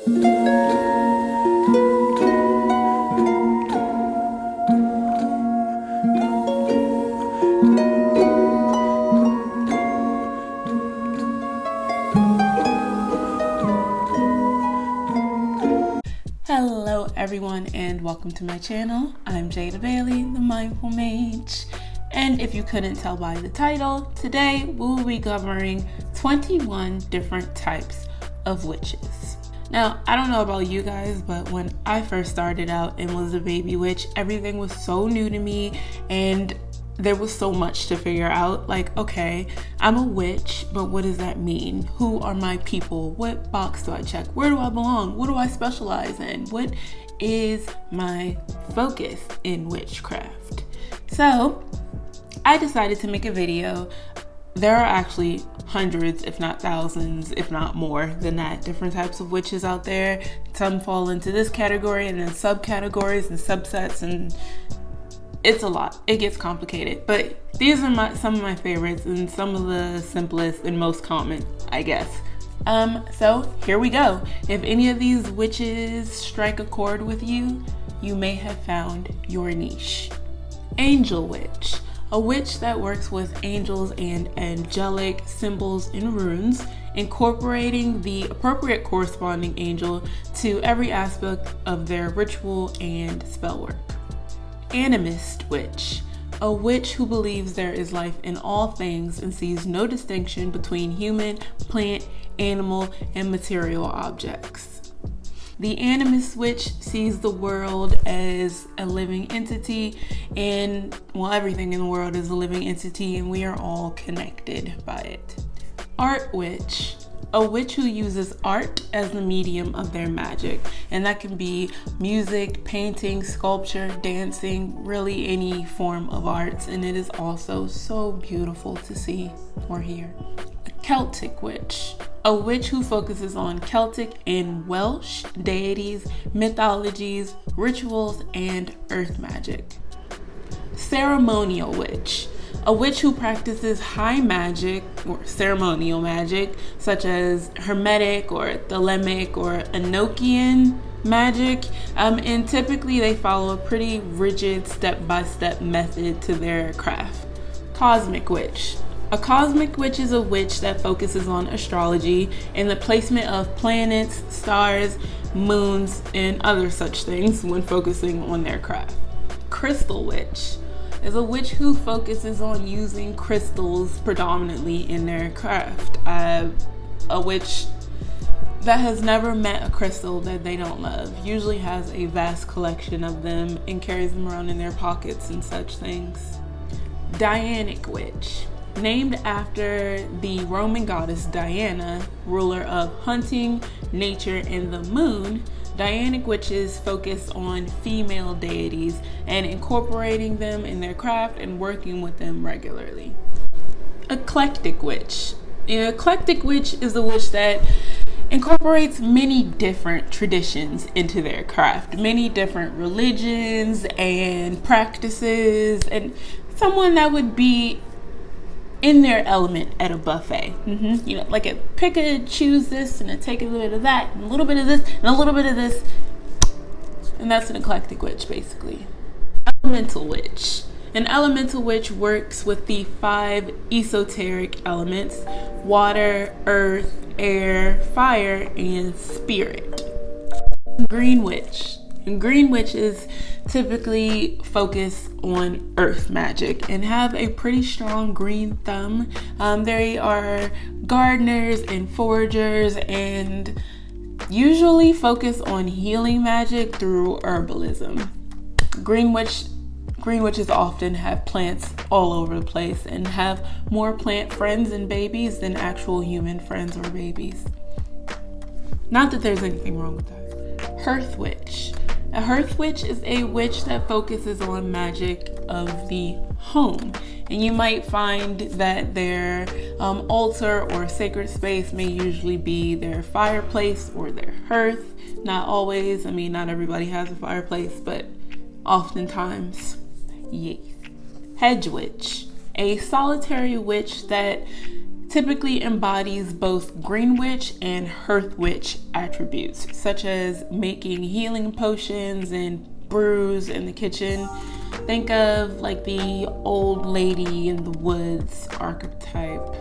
Hello everyone and welcome to my channel. I'm Jada Bailey, the Mindful Mage. And if you couldn't tell by the title, today we will be covering 21 different types of witches. Now, I don't know about you guys, but when I first started out and was a baby witch, everything was so new to me and there was so much to figure out. Like, okay, I'm a witch, but what does that mean? Who are my people? What box do I check? Where do I belong? What do I specialize in? What is my focus in witchcraft? So I decided to make a video. There are actually hundreds, if not thousands, if not more than that, different types of witches out there. Some fall into this category and then subcategories and subsets, and it's a lot. It gets complicated, but these are some of my favorites and some of the simplest and most common, I guess. So here we go. If any of these witches strike a chord with you, you may have found your niche. Angel Witch, a witch that works with angels and angelic symbols and runes, incorporating the appropriate corresponding angel to every aspect of their ritual and spell work. Animist Witch, a witch who believes there is life in all things and sees no distinction between human, plant, animal, and material objects. The Animist Witch sees the world as a living entity, and well, everything in the world is a living entity and we are all connected by it. Art Witch, a witch who uses art as the medium of their magic, and that can be music, painting, sculpture, dancing, really any form of arts, and it is also so beautiful to see or hear. A Celtic Witch, a witch who focuses on Celtic and Welsh deities, mythologies, rituals, and earth magic. Ceremonial Witch, a witch who practices high magic or ceremonial magic, such as Hermetic or Thelemic or Enochian magic, and typically they follow a pretty rigid step-by-step method to their craft. Cosmic Witch. A cosmic witch is a witch that focuses on astrology and the placement of planets, stars, moons, and other such things when focusing on their craft. Christo Witch is a witch who focuses on using crystals predominantly in their craft. A witch that has never met a crystal that they don't love, usually has a vast collection of them and carries them around in their pockets and such things. Dianic Witch, named after the Roman goddess Diana, ruler of hunting, nature, and the moon. Dianic witches focus on female deities and incorporating them in their craft and working with them regularly. Eclectic Witch. An eclectic witch is a witch that incorporates many different traditions into their craft, many different religions and practices, and someone that would be in their element at a buffet. You know, like a pick a choose this and a take a little bit of that and a little bit of this and a little bit of this, and that's an eclectic witch basically. Elemental Witch. An elemental witch works with the 5 esoteric elements: water, earth, air, fire, and spirit. Green Witch. And green witches typically focus on earth magic and have a pretty strong green thumb. They are gardeners and foragers and usually focus on healing magic through herbalism. Green witches often have plants all over the place and have more plant friends and babies than actual human friends or babies. Not that there's anything wrong with that. Hearth Witch. A Hearth Witch is a witch that focuses on magic of the home, and you might find that their altar or sacred space may usually be their fireplace or their hearth. Not always, I mean, not everybody has a fireplace, but oftentimes, yes. Hedge Witch, a solitary witch that typically embodies both Green Witch and Hearth Witch attributes, such as making healing potions and brews in the kitchen. Think of like the old lady in the woods archetype.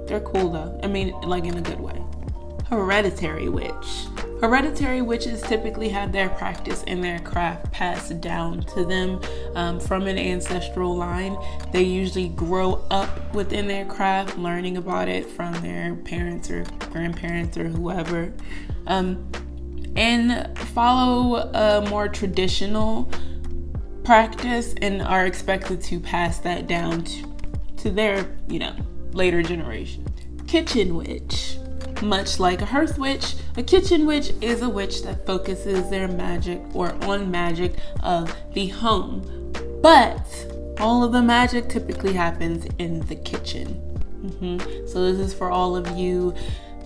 They're cool though. I mean, like in a good way. Hereditary Witch. Hereditary witches typically have their practice and their craft passed down to them from an ancestral line. They usually grow up within their craft, learning about it from their parents or grandparents or whoever, and follow a more traditional practice and are expected to pass that down to their, later generation. Kitchen Witch. Much like a Hearth Witch, a Kitchen Witch is a witch that focuses their magic or on magic of the home. But all of the magic typically happens in the kitchen. So this is for all of you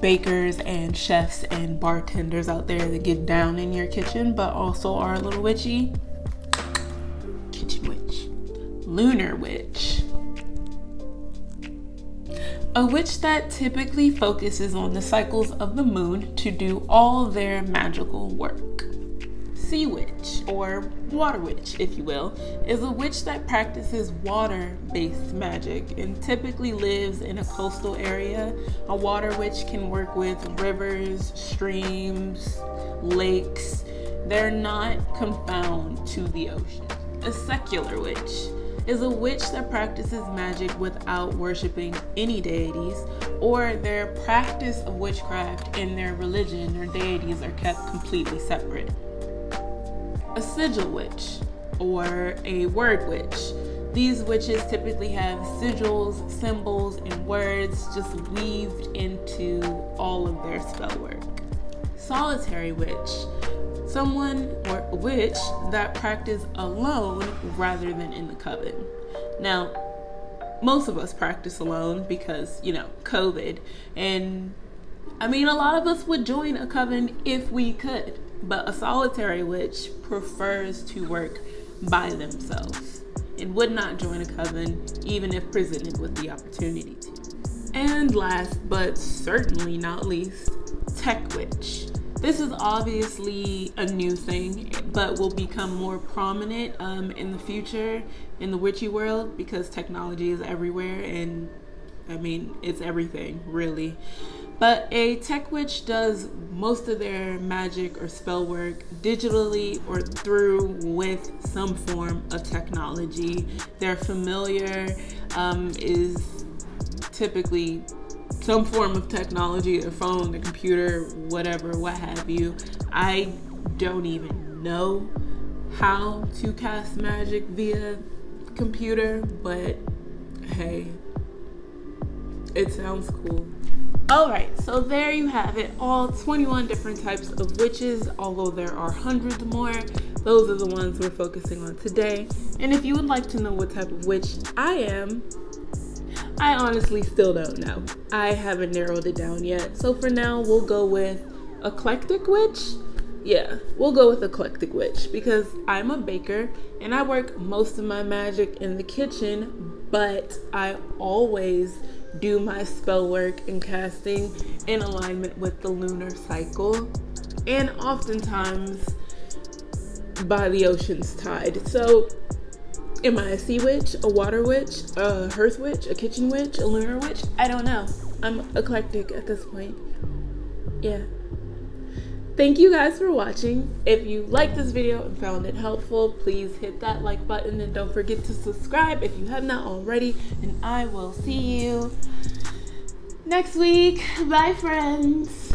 bakers and chefs and bartenders out there that get down in your kitchen, but also are a little witchy. Kitchen Witch. Lunar Witch. A witch that typically focuses on the cycles of the moon to do all their magical work. Sea Witch, or Water Witch, if you will, is a witch that practices water-based magic and typically lives in a coastal area. A water witch can work with rivers, streams, lakes. They're not confined to the ocean. A secular witch is a witch that practices magic without worshiping any deities, or their practice of witchcraft and their religion or deities are kept completely separate. A Sigil Witch, or a Word Witch. These witches typically have sigils, symbols, and words just weaved into all of their spell work. Solitary Witch. Someone or a witch that practice alone rather than in the coven. Now, most of us practice alone because, COVID. And I mean, a lot of us would join a coven if we could, but a solitary witch prefers to work by themselves and would not join a coven even if presented with the opportunity to. And last but certainly not least, Tech Witch. This is obviously a new thing, but will become more prominent in the future in the witchy world because technology is everywhere, and I mean, it's everything, really. But a tech witch does most of their magic or spell work digitally or through with some form of technology. Their familiar is typically some form of technology, a phone, a computer, whatever, what have you. I don't even know how to cast magic via computer, but hey, it sounds cool. Alright, so there you have it, all 21 different types of witches, although there are hundreds more. Those are the ones we're focusing on today. And if you would like to know what type of witch I am, I honestly still don't know. I haven't narrowed it down yet. So for now, we'll go with Eclectic Witch. Yeah, we'll go with Eclectic Witch because I'm a baker and I work most of my magic in the kitchen, but I always do my spell work and casting in alignment with the lunar cycle and oftentimes by the ocean's tide. So am I a sea witch, a water witch, a hearth witch, a kitchen witch, a lunar witch? I don't know. I'm eclectic at this point. Yeah. Thank you guys for watching. If you liked this video and found it helpful, please hit that like button and don't forget to subscribe if you have not already. And I will see you next week. Bye, friends.